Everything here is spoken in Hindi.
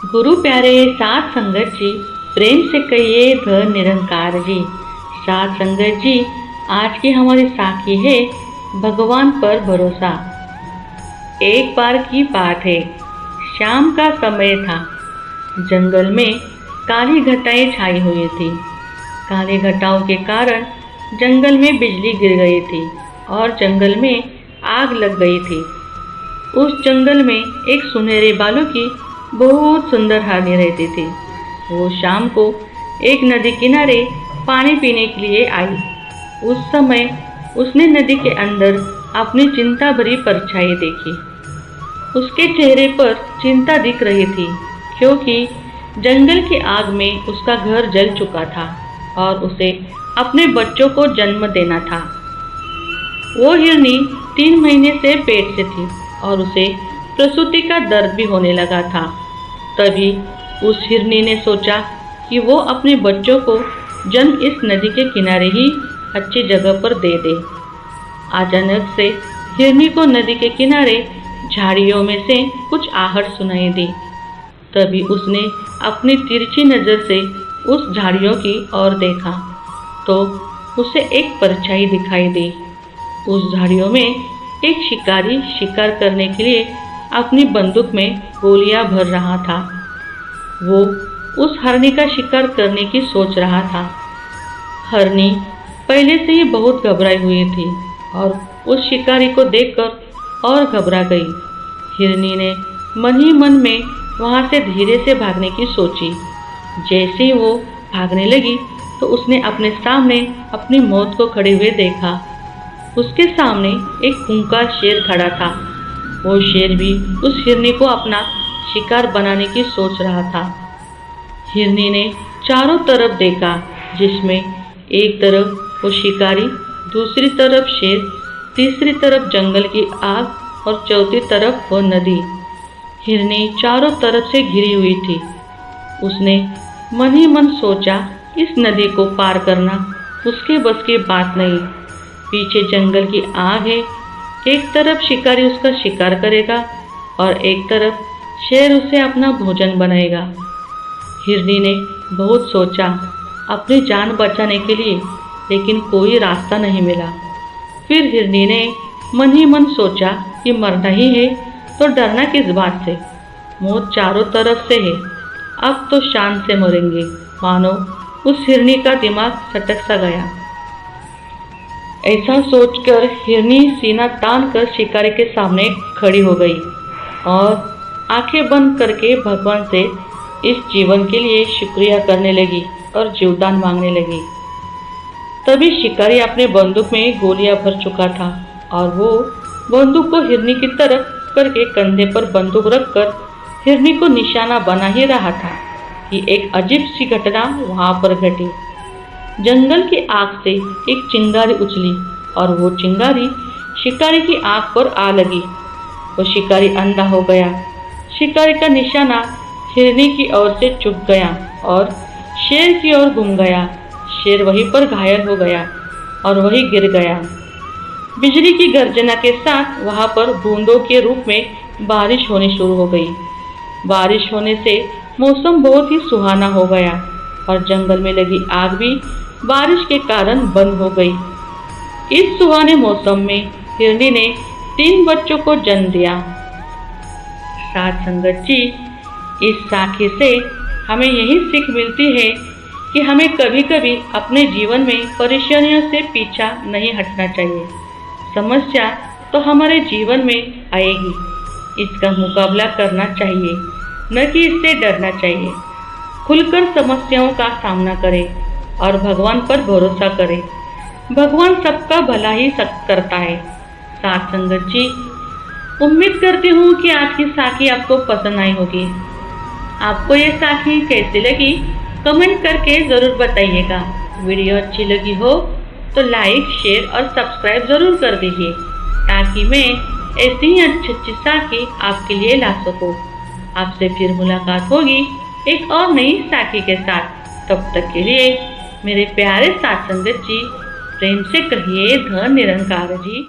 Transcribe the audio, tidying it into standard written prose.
गुरु प्यारे साथ संगत जी, प्रेम से कहिए धन निरंकार जी। साथ संगत जी, आज की हमारी साखी है भगवान पर भरोसा। एक बार की बात है, शाम का समय था। जंगल में काली घटाएं छाई हुई थी। काली घटाओं के कारण जंगल में बिजली गिर गई थी और जंगल में आग लग गई थी। उस जंगल में एक सुनहरे बालों की बहुत सुंदर हरनी रहती थी। वो शाम को एक नदी किनारे पानी पीने के लिए आई। उस समय उसने नदी के अंदर अपनी चिंता भरी परछाई देखी। उसके चेहरे पर चिंता दिख रही थी, क्योंकि जंगल की आग में उसका घर जल चुका था और उसे अपने बच्चों को जन्म देना था। वो हिरनी 3 महीने से पेट से थी और उसे प्रसूति का दर्द भी होने लगा था। तभी उस हिरनी ने सोचा कि वो अपने बच्चों को जन्म इस नदी के किनारे ही अच्छी जगह पर दे दे। अचानक से हिरनी को नदी के किनारे झाड़ियों में से कुछ आहट सुनाई दी। तभी उसने अपनी तिरछी नज़र से उस झाड़ियों की ओर देखा तो उसे एक परछाई दिखाई दी। उस झाड़ियों में एक शिकारी शिकार करने के लिए अपनी बंदूक में गोलियां भर रहा था। वो उस हरनी का शिकार करने की सोच रहा था। हरनी पहले से ही बहुत घबराई हुई थी और उस शिकारी को देखकर और घबरा गई। हिरनी ने मन ही मन में वहां से धीरे से भागने की सोची। जैसे ही वो भागने लगी तो उसने अपने सामने अपनी मौत को खड़े हुए देखा। उसके सामने एक खूंखार शेर खड़ा था। वो शेर भी उस हिरनी को अपना शिकार बनाने की सोच रहा था। हिरनी ने चारों तरफ देखा, जिसमें एक तरफ वो शिकारी, दूसरी तरफ शेर, तीसरी तरफ जंगल की आग और चौथी तरफ वो नदी। हिरनी चारों तरफ से घिरी हुई थी। उसने मन ही मन सोचा, इस नदी को पार करना उसके बस की बात नहीं। पीछे जंगल की आग है, एक तरफ शिकारी उसका शिकार करेगा और एक तरफ शेर उसे अपना भोजन बनाएगा। हिरनी ने बहुत सोचा अपनी जान बचाने के लिए, लेकिन कोई रास्ता नहीं मिला। फिर हिरनी ने मन ही मन सोचा कि मरना ही है तो डरना किस बात से, मौत चारों तरफ से है, अब तो शान से मरेंगे। मानो उस हिरनी का दिमाग सटक सा गया। ऐसा सोचकर हिरनी सीना तान कर शिकारी के सामने खड़ी हो गई और आंखें बंद करके भगवान से इस जीवन के लिए शुक्रिया करने लगी और जीवदान मांगने लगी। तभी शिकारी अपने बंदूक में गोलियां भर चुका था और वो बंदूक को हिरनी की तरफ करके कंधे पर बंदूक रखकर हिरनी को निशाना बना ही रहा था कि एक अजीब सी घटना वहां पर घटी। जंगल की आग से एक चिंगारी उछली और वो चिंगारी शिकारी की आंख पर आ लगी। वो शिकारी अंधा हो गया। शिकारी का निशाना हिरनी की ओर से चूक गया और शेर की ओर घूम गया। शेर वहीं पर घायल हो गया और वहीं गिर गया। बिजली की गर्जना के साथ वहां पर बूंदों के रूप में बारिश होनी शुरू हो गई। बारिश होने से मौसम बहुत ही सुहाना हो गया और जंगल में लगी आग भी बारिश के कारण बंद हो गई। इस सुहाने मौसम में हिरनी ने 3 बच्चों को जन्म दिया। साथ संगत जी, इस साखी से हमें यही सीख मिलती है कि हमें कभी कभी अपने जीवन में परेशानियों से पीछा नहीं हटना चाहिए। समस्या तो हमारे जीवन में आएगी, इसका मुकाबला करना चाहिए, न कि इससे डरना चाहिए। खुलकर समस्याओं का सामना करें और भगवान पर भरोसा करें। भगवान सबका भला ही करता है। साथ संगत जी, उम्मीद करती हूँ कि आज की साखी आपको पसंद आई होगी। आपको ये साखी कैसी लगी कमेंट करके ज़रूर बताइएगा। वीडियो अच्छी लगी हो तो लाइक, शेयर और सब्सक्राइब ज़रूर कर दीजिए, ताकि मैं ऐसी ही अच्छी साखी आपके लिए ला सकूँ। आपसे फिर मुलाकात होगी एक और नई साखी के साथ। तब तक के लिए मेरे प्यारे साथ संगत जी, प्रेम से कहिए धन निरंकार जी।